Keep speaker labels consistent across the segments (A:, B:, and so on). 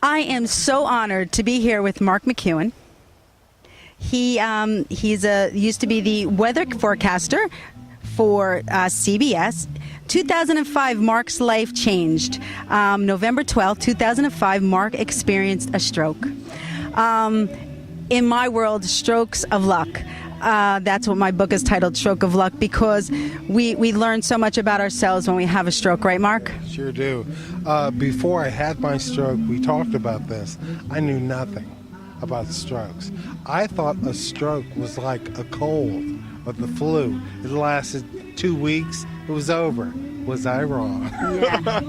A: I am so honored to be here with Mark McEwen. Used to be the weather forecaster for CBS. 2005, Mark's life changed. November 12, 2005, Mark experienced a stroke. In my world, strokes of luck. That's what my book is titled, Stroke of Luck, because we learn so much about ourselves when we have a stroke, right, Mark?
B: Sure do. Before I had my stroke, we talked about this. I knew nothing about strokes. I thought a stroke was like a cold or the flu. It lasted 2 weeks, it was over. Was I wrong?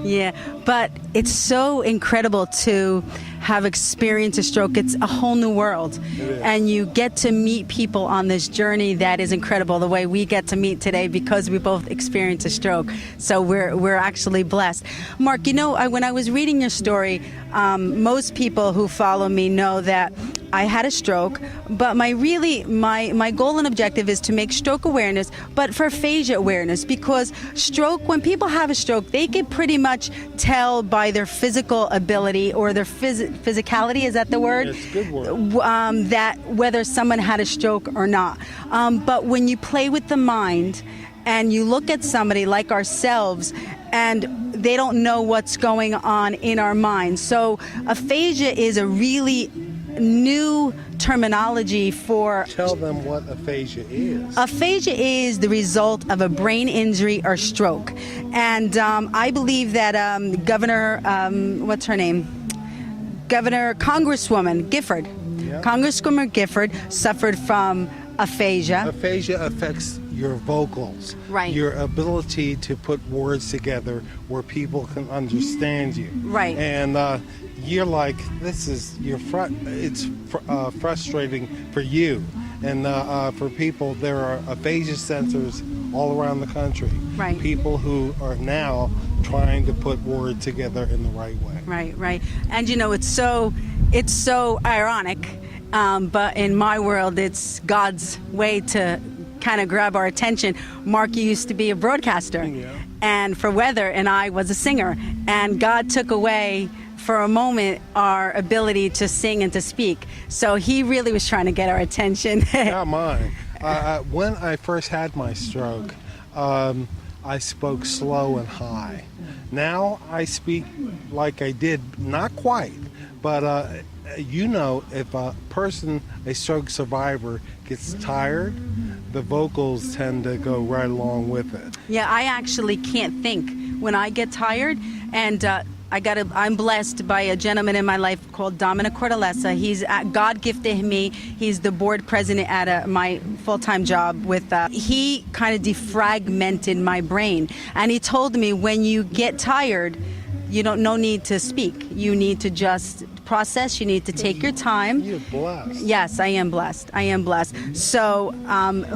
A: Yeah. But it's so incredible to have experienced a stroke. It's a whole new world. And you get to meet people on this journey that is incredible, the way we get to meet today because we both experienced a stroke. So we're actually blessed. Mark, you know, when I was reading your story, most people who follow me know that I had a stroke, but my goal and objective is to make stroke awareness, but for aphasia awareness, because stroke, when people have a stroke, they can pretty much tell by their physical ability or their physicality, is that the word?
B: It's a good word.
A: That whether someone had a stroke or not. But when you play with the mind and you look at somebody like ourselves and they don't know what's going on in our minds. So aphasia is a really new terminology for...
B: Tell them what aphasia is.
A: Aphasia is the result of a brain injury or stroke. And I believe that what's her name? Congresswoman Gifford.
B: Yep.
A: Congresswoman Gifford suffered from aphasia.
B: Aphasia affects your vocals,
A: right?
B: Your ability to put words together where people can understand you,
A: right?
B: And you're like, it's frustrating for you, and for people. There are aphasia centers all around the country,
A: right? People
B: who are now trying to put words together in the right way,
A: right. And you know, it's so ironic, but in my world, it's God's way to kind of grab our attention. Mark, you used to be a broadcaster, and for weather, and I was a singer, and God took away for a moment our ability to sing and to speak. So he really was trying to get our attention.
B: Not mine. When I first had my stroke, I spoke slow and high. Now I speak like I did, not quite, but you know, if a stroke survivor gets tired, the vocals tend to go right along with it.
A: Yeah, I actually can't think when I get tired, and I'm blessed by a gentleman in my life called Dominic Cordelessa. God gifted me. He's the board president at my full-time job with. He kind of defragmented my brain, and he told me when you get tired, no need to speak. You need to just process. You need to take your time.
B: You're blessed.
A: Yes, I am blessed. I am blessed. So,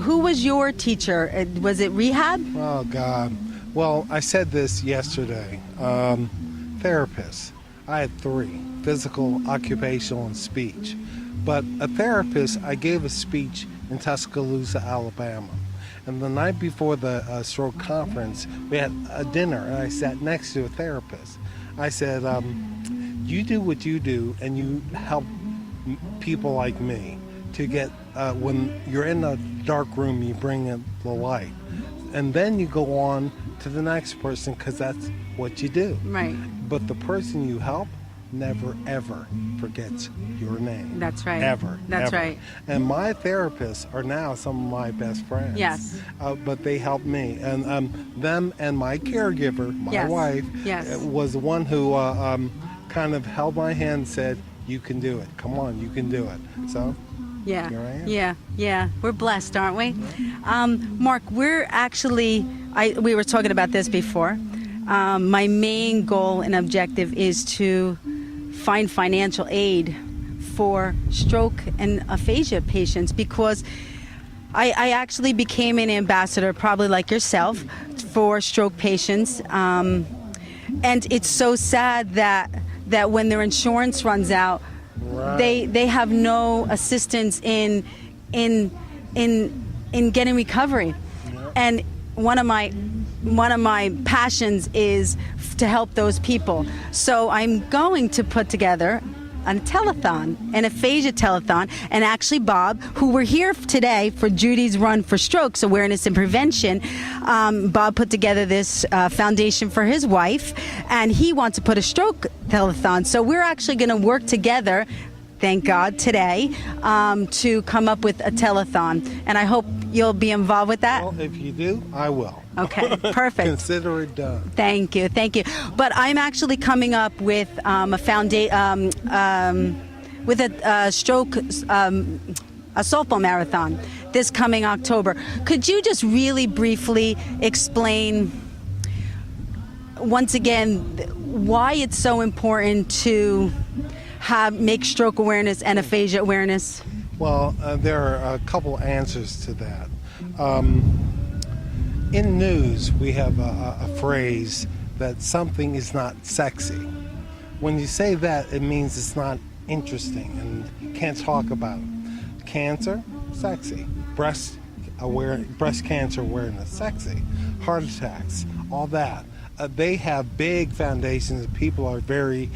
A: who was your teacher? Was it rehab?
B: Oh God. Well, I said this yesterday. Therapists. I had 3: physical, occupational, and speech. But a therapist, I gave a speech in Tuscaloosa, Alabama. And the night before the stroke conference, we had a dinner, and I sat next to a therapist. I said, you do what you do, and you help people like me to get, when you're in a dark room, you bring in the light. And then you go on to the next person, because that's what you do.
A: Right.
B: But the person you help never, ever forgets your name.
A: That's right.
B: Ever.
A: That's
B: ever.
A: right.
B: And my therapists are now some of my best friends.
A: Yes.
B: But they help me. And them and my caregiver, my wife, was the one who kind of held my hand and said, you can do it. Come on, you can do it. So...
A: Yeah,
B: here I am.
A: Yeah. We're blessed, aren't we? Mark, we're actually, we were talking about this before. My main goal and objective is to find financial aid for stroke and aphasia patients, because I actually became an ambassador, probably like yourself, for stroke patients. And it's so sad that when their insurance runs out,
B: right,
A: they have no assistance in getting recovery. Yep. And one of my passions is to help those people. So I'm going to put together a telethon, an aphasia telethon, and actually Bob, who we're here today for Judy's Run for Strokes Awareness and Prevention, Bob put together this foundation for his wife, and he wants to put a stroke telethon. So we're actually going to work together, thank God, today to come up with a telethon, and I hope you'll be involved with that.
B: Well, if you do, I will.
A: Okay, perfect.
B: Consider it done.
A: Thank you. But I'm actually coming up with a stroke, a softball marathon this coming October. Could you just really briefly explain once again why it's so important to make stroke awareness and aphasia awareness?
B: Well, there are a couple answers to that. In news, we have a phrase that something is not sexy. When you say that, it means it's not interesting and can't talk about it. Cancer, sexy. Breast cancer awareness, sexy. Heart attacks, all that. They have big foundations. People are very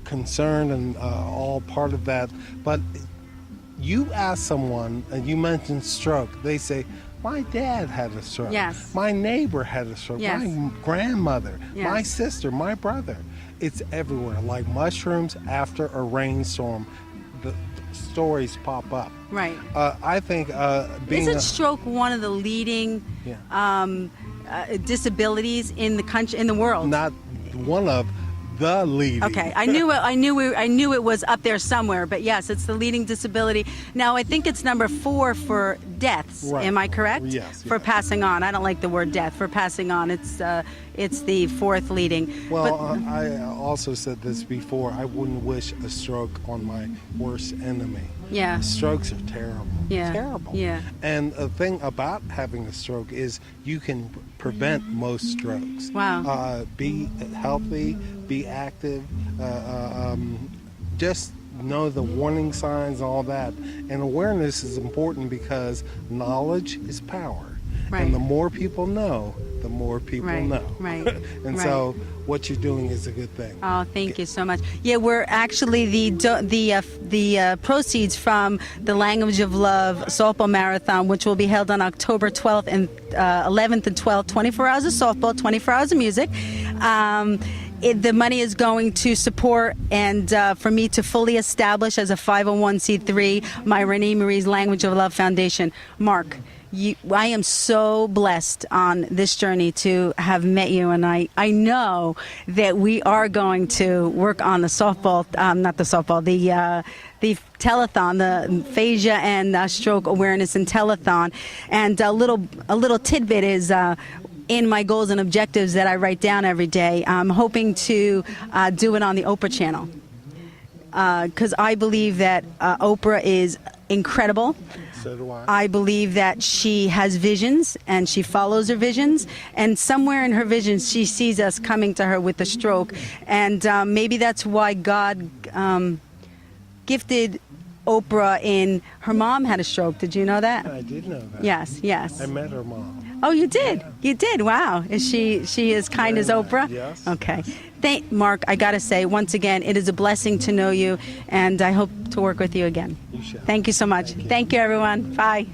B: concerned and all part of that. But you ask someone, and you mention stroke, they say, my dad had a stroke.
A: Yes.
B: My neighbor had a stroke.
A: Yes.
B: My grandmother,
A: Yes.
B: my sister, my brother. It's everywhere. Like mushrooms after a rainstorm, the stories pop up.
A: Right.
B: I think being
A: Isn't stroke one of the leading disabilities in the country, in the world?
B: not one of the leading.
A: Okay, I knew it was up there somewhere, but yes, it's the leading disability. Now I think it's number 4 for deaths.
B: Right.
A: Am I correct?
B: Yes.
A: For passing on. I don't like the word death. For passing on, it's the 4th leading.
B: Well, I also said this before. I wouldn't wish a stroke on my worst enemy.
A: Yeah.
B: Strokes are terrible.
A: Yeah.
B: Terrible.
A: Yeah.
B: And the thing about having a stroke is you can prevent most strokes.
A: Wow.
B: Be healthy, be active, just know the warning signs and all that. And awareness is important because knowledge is power.
A: Right.
B: And the more people know, the more people know.
A: Right.
B: And
A: right.
B: so what you're doing is a good thing.
A: Oh, thank you so much. Yeah, we're actually the proceeds from the Language of Love softball marathon, which will be held on October 12th and 11th and 12th, 24 hours of softball, 24 hours of music. The money is going to support and for me to fully establish as a 501c3 my ReneMarie's Language of Love Foundation. Mark, I am so blessed on this journey to have met you, and I know that we are going to work on the softball, the telethon, the aphasia and stroke awareness and telethon. And a little tidbit is in my goals and objectives that I write down every day. I'm hoping to do it on the Oprah channel because I believe that Oprah is incredible.
B: So do I.
A: I believe that she has visions and she follows her visions, and somewhere in her visions she sees us coming to her with a stroke, and maybe that's why God gifted Oprah in her mom had a stroke. Did you know that?
B: I did know that.
A: Yes.
B: I met her mom.
A: Oh, you did? You did? Wow. Is she as kind as Oprah?
B: Yes.
A: Okay. Mark, I got to say, once again, it is a blessing to know you, and I hope to work with you again.
B: You shall.
A: Thank you so much. Thank you, everyone. Bye.